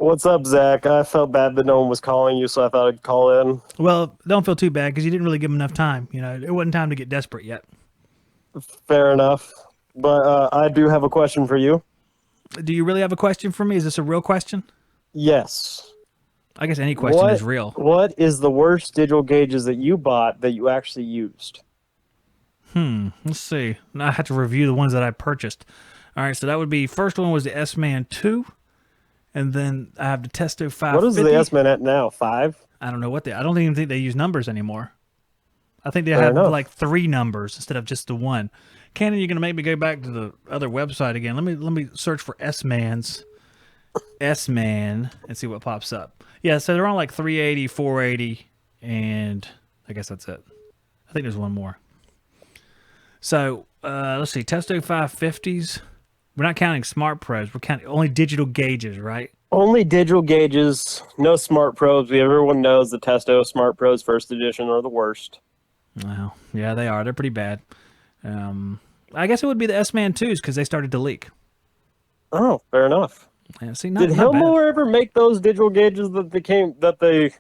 What's up, Zach? I felt bad that no one was calling you, so I thought I'd call in. Well, don't feel too bad because you didn't really give him enough time. It wasn't time to get desperate yet. Fair enough. But I do have a question for you. Do you really have a question for me? Is this a real question? Yes. I guess any question is What real. what is the worst digital gauges that you bought that you actually used? Let's see. Now I have to review the ones that I purchased. All right, so that would be first one was the S-Man 2, and then I have the Testo What is the 550. S-Man at now? 5? I don't know what I don't even think they use numbers anymore. I think they Fair have enough. like 3 numbers instead of just the one. Cannon, you're gonna make me go back to the other website again. Let me search for S-Man and see what pops up. Yeah, so they're on like 380, 480, and I guess that's it. I think there's one more. So let's see, Testo 550s. We're not counting Smart Pros. We're counting only digital gauges, right? Only digital gauges, no smart probes. Everyone knows the Testo Smart Pros first edition are the worst. Well, yeah, they are. They're pretty bad. I guess it would be the S-Man 2s because they started to leak. Oh, fair enough. Yeah, see, Did not bad. Hillmore ever make those digital gauges that they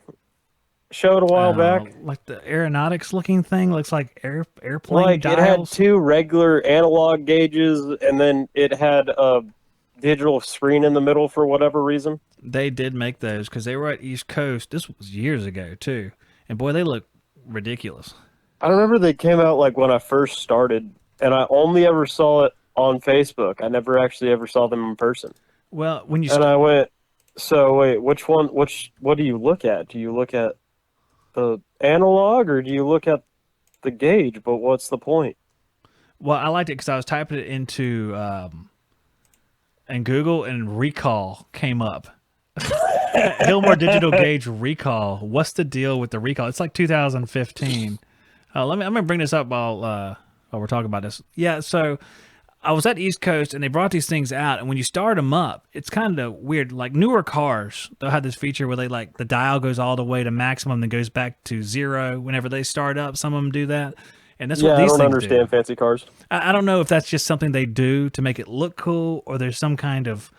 showed a while back? Like the aeronautics looking thing looks like airplane Like it had dials. two regular analog gauges, and then it had a digital screen in the middle for whatever reason. They did make those because they were at East Coast. This was years ago too, and boy, they look ridiculous. I remember they came out like when I first started, and I only ever saw it on Facebook. I never actually ever saw them in person. Well, when you And I went, so wait, which one? What do you look at? Do you look at the analog or do you look at the gauge? But what's the point? well, I liked it because I was typing it into in Google and recall came up. Hillmore Digital Gauge recall. What's the deal with the recall? It's like 2015. I'm gonna bring this up while we're talking about this. Yeah, so I was at East Coast and they brought these things out, and when you start them up, it's kind of weird. Like newer cars, they'll have this feature where they like the dial goes all the way to maximum, then goes back to zero whenever they start up. Some of them do that, and that's what Yeah, I these don't things do. understand fancy cars. I don't know if that's just something they do to make it look cool, or there's some kind of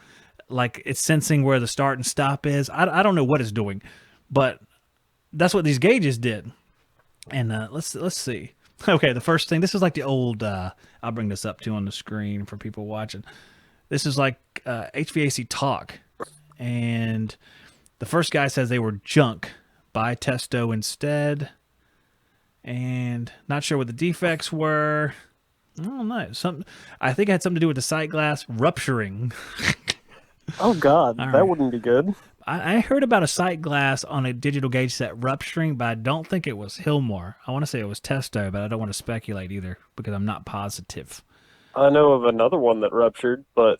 like it's sensing where the start and stop is. I don't know what it's doing, but that's what these gauges did. And let's see. Okay, the first thing. This is like the old. I'll bring this up too on the screen for people watching. This is like HVAC Talk, and the first guy says they were junk. Buy Testo instead, and not sure what the defects were. I don't know. Something. I think it had something to do with the sight glass rupturing. Oh God, All that right. wouldn't be good. I heard about a sight glass on a digital gauge set rupturing, but I don't think it was Hillmore. I want to say it was Testo, but I don't want to speculate either because I'm not positive. I know of another one that ruptured, but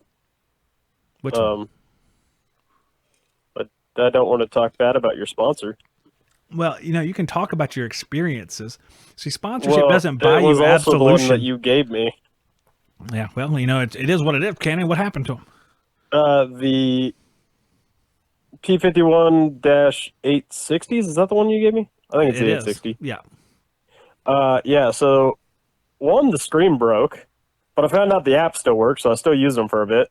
Which one? um, but I don't want to talk bad about your sponsor. Well, you can talk about your experiences. See, sponsorship Well, doesn't buy it was you also the one that absolution. you gave me. Yeah, well, it is what it is, Cannon. What happened to him? The P51-860s, is that the one you gave me? I think it's It the is. 860. Yeah. Yeah, so one, the screen broke, but I found out the app still works, so I still used them for a bit.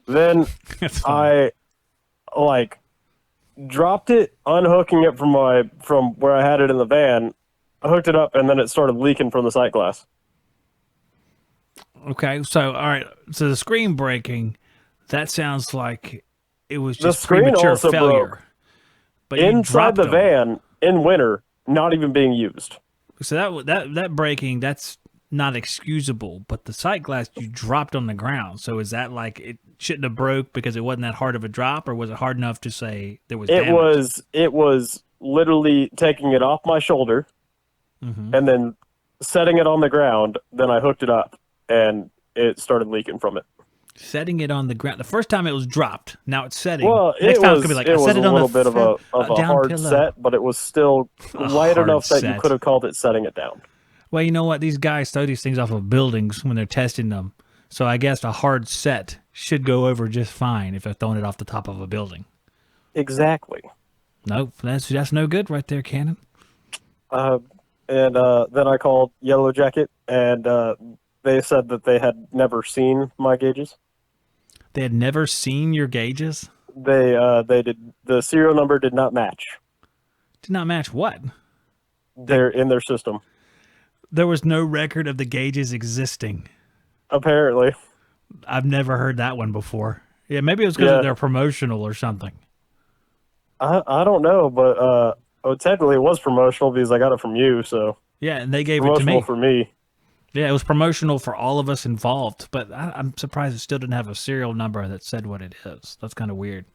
Then That's funny. I like dropped it, unhooking it from where I had it in the van. I hooked it up, and then it started leaking from the sight glass. Okay, so all right, so the screen breaking, that sounds like it was The just screen premature also failure. broke But you inside dropped the them. van in winter, not even being used. So that breaking, that's not excusable. But the sight glass you dropped on the ground. So is that like it shouldn't have broke because it wasn't that hard of a drop, or was it hard enough to say there was It damage? was it was literally taking it off my shoulder and then setting it on the ground. Then I hooked it up, and it started leaking from it. Setting it on the ground. The first time it was dropped. Now it's setting. Well, Next it time it's gonna be was like it I was set a it on little bit of a down hard pillow. set, but it was still A light hard enough that you set. could have called it setting it down. Well, you know what? These guys throw these things off of buildings when they're testing them. So I guess a hard set should go over just fine if they're throwing it off the top of a building. Exactly. Nope, that's no good right there, Cannon. Uh, and then I called Yellow Jacket, and they said that they had never seen my gauges. They had never seen your gauges. They did, the serial number did not match. Did not match what? They're in their system. There was no record of the gauges existing. Apparently. I've never heard that one before. Yeah, maybe it was because they're promotional or something. I don't know, but technically it was promotional because I got it from you, so yeah, and they gave it to promotional me. for me. Yeah, it was promotional for all of us involved, but I'm surprised it still didn't have a serial number that said what it is. That's kind of weird.